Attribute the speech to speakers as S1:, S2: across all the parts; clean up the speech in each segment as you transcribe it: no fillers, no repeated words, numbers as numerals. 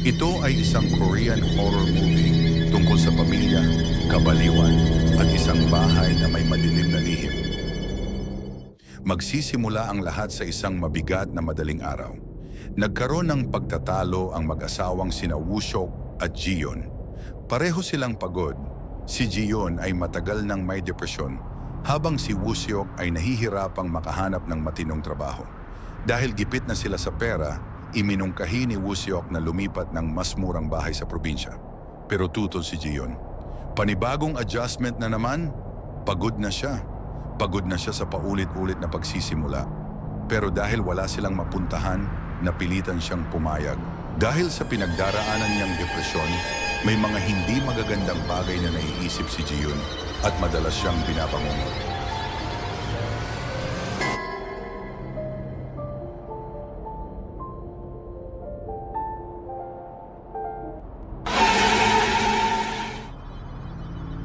S1: Ito ay isang Korean horror movie tungkol sa pamilya, kabaliwan, at isang bahay na may madilim na lihim. Magsisimula ang lahat sa isang mabigat na madaling araw. Nagkaroon ng pagtatalo ang mag-asawang sina Woo-seok at Ji-yeon. Pareho silang pagod. Si Ji-yeon ay matagal nang may depresyon, habang si Woo-seok ay nahihirapang makahanap ng matinong trabaho. Dahil gipit na sila sa pera, iminungkahi ni Woo-seok na lumipat ng mas murang bahay sa probinsya. Pero tutol si Ji-yeon. Panibagong adjustment na naman, pagod na siya. Pagod na siya sa paulit-ulit na pagsisimula. Pero dahil wala silang mapuntahan, napilitan siyang pumayag. Dahil sa pinagdaraanan niyang depresyon, may mga hindi magagandang bagay na naiisip si Ji-yeon at madalas siyang binabangungot.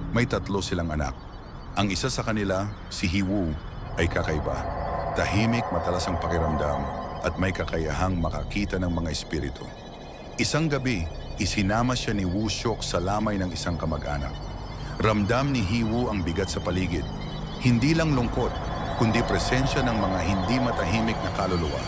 S1: May 3 silang anak. Ang isa sa kanila, si Hee-woo, ay kakaiba. Tahimik, matalas ang pakiramdam at may kakayahang makakita ng mga espiritu. Isang gabi, isinama siya ni Woo-seok sa lamay ng isang kamag-anak. Ramdam ni Hee-woo ang bigat sa paligid. Hindi lang lungkot, kundi presensya ng mga hindi matahimik na kaluluwa.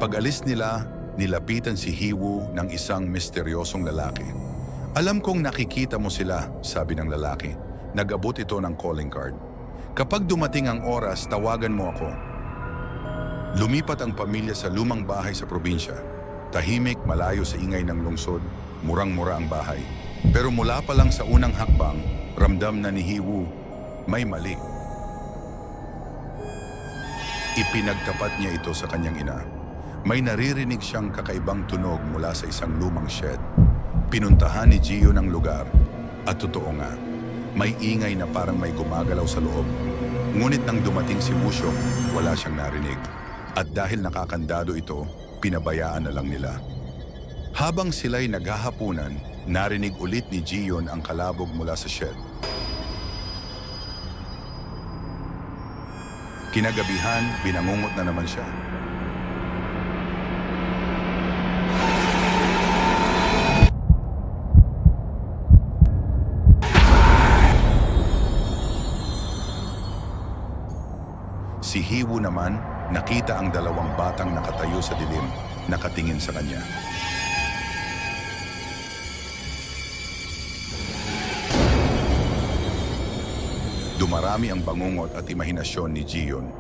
S1: Pag-alis nila, nilapitan si Hee-woo ng isang misteryosong lalaki. Alam kong nakikita mo sila, sabi ng lalaki. Nag-abot ito ng calling card. Kapag dumating ang oras, tawagan mo ako. Lumipat ang pamilya sa lumang bahay sa probinsya. Tahimik, malayo sa ingay ng lungsod, murang-mura ang bahay. Pero mula pa lang sa unang hakbang, ramdam na ni Hee-woo, may mali. Ipinagtapat niya ito sa kanyang ina. May naririnig siyang kakaibang tunog mula sa isang lumang shed. Pinuntahan ni Ji-yeon ang lugar. At totoo nga, may ingay na parang may gumagalaw sa loob. Ngunit nang dumating si Woo-seok, wala siyang narinig. At dahil nakakandado ito, pinabayaan na lang nila. Habang sila'y naghahapunan, narinig ulit ni Ji-yeon ang kalabog mula sa shed. Kinagabihan, binangungot na naman siya. Si Hee-woo naman, nakita ang 2 batang nakatayo sa dilim, nakatingin sa kanya. Dumarami ang bangungot at imahinasyon ni Ji-yeon.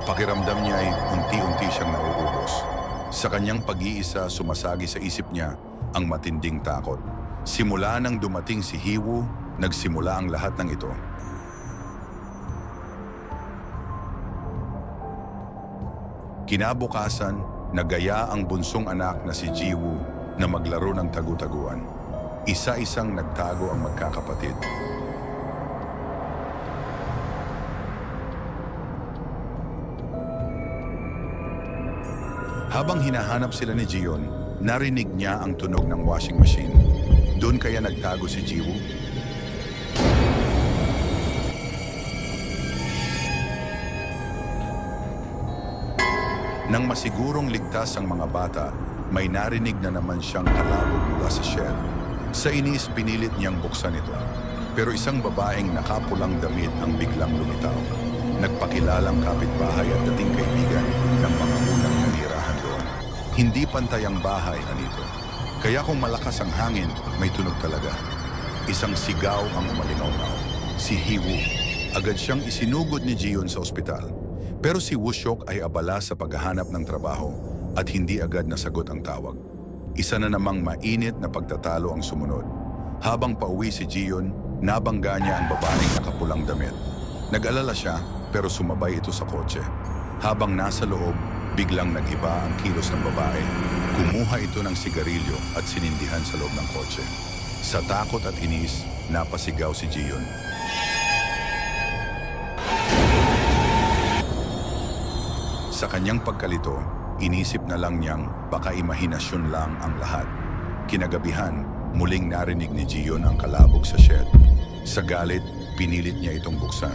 S1: Pakiramdam niya ay unti-unti siyang nauubos. Sa kanyang pag-iisa, sumasagi sa isip niya ang matinding takot. Simula nang dumating si Hee-woo, nagsimula ang lahat ng ito. Kinabukasan, nagaya ang bunsong anak na si Ji-woo na maglaro ng tagu-taguan. Isa-isang nagtago ang magkakapatid. Habang hinahanap sila ni Ji-yeon, narinig niya ang tunog ng washing machine. Doon kaya nagtago si Ji-woo? Nang masigurong ligtas ang mga bata, may narinig na naman siyang kalabog mula sa shed. Sa inis, pinilit niyang buksan ito. Pero isang babaeng nakapulang damit ang biglang lumitaw. Nagpakilalang kapitbahay at dating kaibigan ng mga unang nanirahan doon. Hindi pantay ang bahay, Anito. Kaya kung malakas ang hangin, may tunog talaga. Isang sigaw ang umalingaw-ngaw. Si Hee-woo. Agad siyang isinugod ni Ji-yeon sa ospital. Pero si Woo-seok ay abala sa paghahanap ng trabaho at hindi agad nasagot ang tawag. Isa na namang mainit na pagtatalo ang sumunod. Habang pauwi si Ji-yeon, nabangga niya ang babaeng nakapulang damit. Nag-alala siya pero sumabay ito sa kotse. Habang nasa loob, biglang nag-iba ang kilos ng babae. Kumuha ito ng sigarilyo at sinindihan sa loob ng kotse. Sa takot at inis, napasigaw si Ji-yeon. Sa kanyang pagkalito, inisip na lang niyang baka imahinasyon lang ang lahat. Kinagabihan, muling narinig ni Ji-yeon ang kalabog sa shed. Sa galit, pinilit niya itong buksan.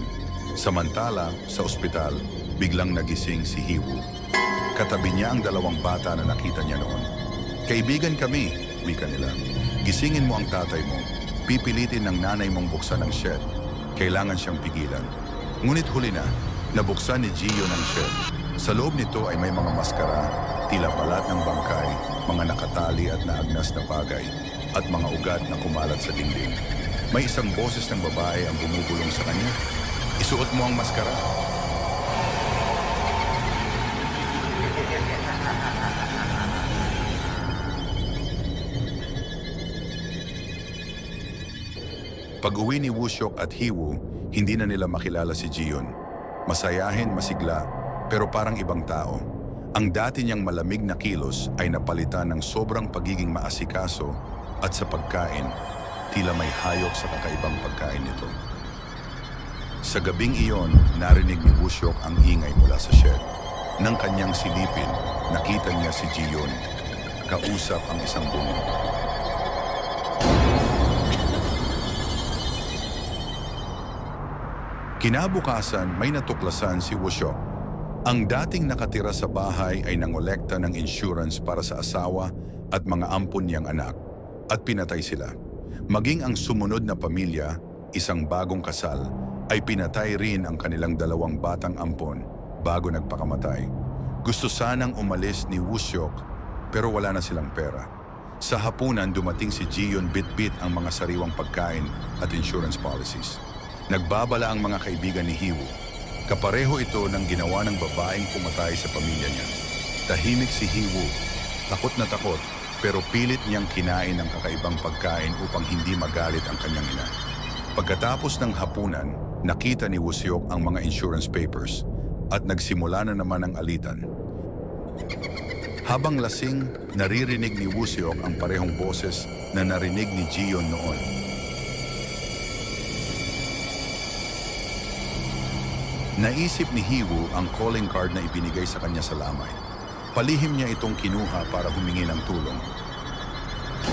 S1: Samantala, sa ospital, biglang nagising si Hiwu. Katabi niya ang dalawang bata na nakita niya noon. Kaibigan kami, wika nila. Gisingin mo ang tatay mo. Pipilitin ng nanay mong buksan ang shed. Kailangan siyang pigilan. Ngunit huli na, nabuksan ni Gio ng shed. Sa loob nito ay may mga maskara, tila balat ng bangkay, mga nakatali at naagnas na bagay, at mga ugat na kumalat sa dingding. May isang boses ng babae ang bumubulong sa kanya. Isuot mo ang maskara. Pag-uwi ni Wushyok at Hiwu, hindi na nila makilala si Jiyon. Masayahin, masigla, pero parang ibang tao. Ang dati niyang malamig na kilos ay napalitan ng sobrang pagiging maasikaso at sa pagkain, tila may hayok sa kakaibang pagkain nito. Sa gabing iyon, narinig ni Wushyok ang ingay mula sa shed. Nang kanyang silipin, nakita niya si Jiyon. Kausap ang isang bungo. Kinabukasan, may natuklasan si Wushyok. Ang dating nakatira sa bahay ay nangolekta ng insurance para sa asawa at mga ampon niyang anak at pinatay sila. Maging ang sumunod na pamilya, isang bagong kasal, ay pinatay rin ang kanilang dalawang batang ampon bago nagpakamatay. Gusto sanang umalis ni Wushyok pero wala na silang pera. Sa hapunan, dumating si Jiyon bit-bit ang mga sariwang pagkain at insurance policies. Nagbabala ang mga kaibigan ni Hiwu. Kapareho ito ng ginawa ng babaeng pumatay sa pamilya niya. Tahimik si Hiwu, takot na takot, pero pilit niyang kinain ang kakaibang pagkain upang hindi magalit ang kanyang ina. Pagkatapos ng hapunan, nakita ni Wushyok ang mga insurance papers at nagsimula na naman ang alitan. Habang lasing, naririnig ni Wushyok ang parehong boses na narinig ni Jiyon noon. Naisip ni Hiwu ang calling card na ibinigay sa kanya sa lamay. Palihim niya itong kinuha para humingi ng tulong.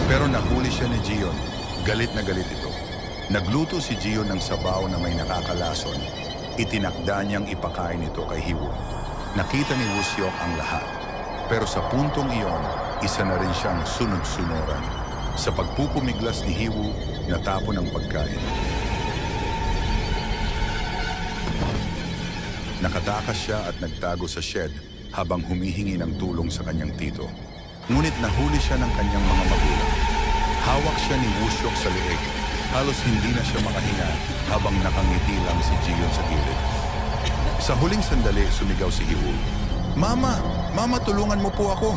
S1: Pero nahuli siya ni Jiyon. Galit na galit ito. Nagluto si Jiyon ng sabaw na may nakakalason. Itinakda niyang ipakain ito kay Hiwu. Nakita ni Wushyok ang lahat. Pero sa puntong iyon, isa na rin siyang sunod-sunuran. Sa pagpupumiglas ni Hiwu, natapon ang pagkain. Nakatakas siya at nagtago sa shed habang humihingi ng tulong sa kanyang tito. Ngunit nahuli siya ng kanyang mga magulang. Hawak siya ni Wushyok sa leeg. Halos hindi na siya makahinga habang nakangiti lang si Jiyon sa gilid. Sa huling sandali, sumigaw si Hiwu, "Mama! Mama, tulungan mo po ako!"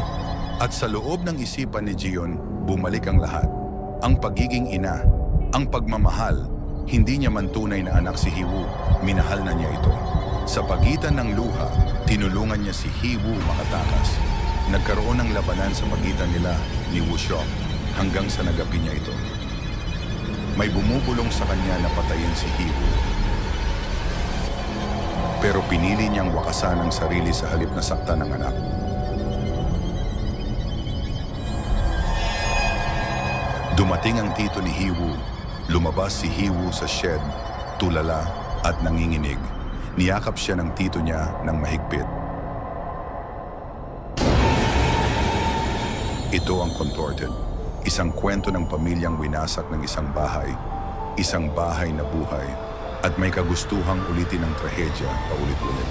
S1: At sa loob ng isipan ni Jiyon, bumalik ang lahat. Ang pagiging ina, ang pagmamahal. Hindi niya man tunay na anak si Hiwu, minahal na niya ito. Sa pagitan ng luha, tinulungan niya si Hiwu makatakas. Nagkaroon ng labanan sa pagitan nila ni Wushyok hanggang sa nagapi niya ito. May bumubulong sa kanya na patayin si Hiwu. Pero pinili niyang wakasan ang sarili sa halip na saktan ng anak. Dumating ang tito ni Hiwu. Lumabas si Hiwu sa shed, tulala at nanginginig. Niyakap siya ng tito niya ng mahigpit. Ito ang Contorted, isang kwento ng pamilyang winasak ng isang bahay na buhay, at may kagustuhang ulitin ng trahedya paulit-ulit.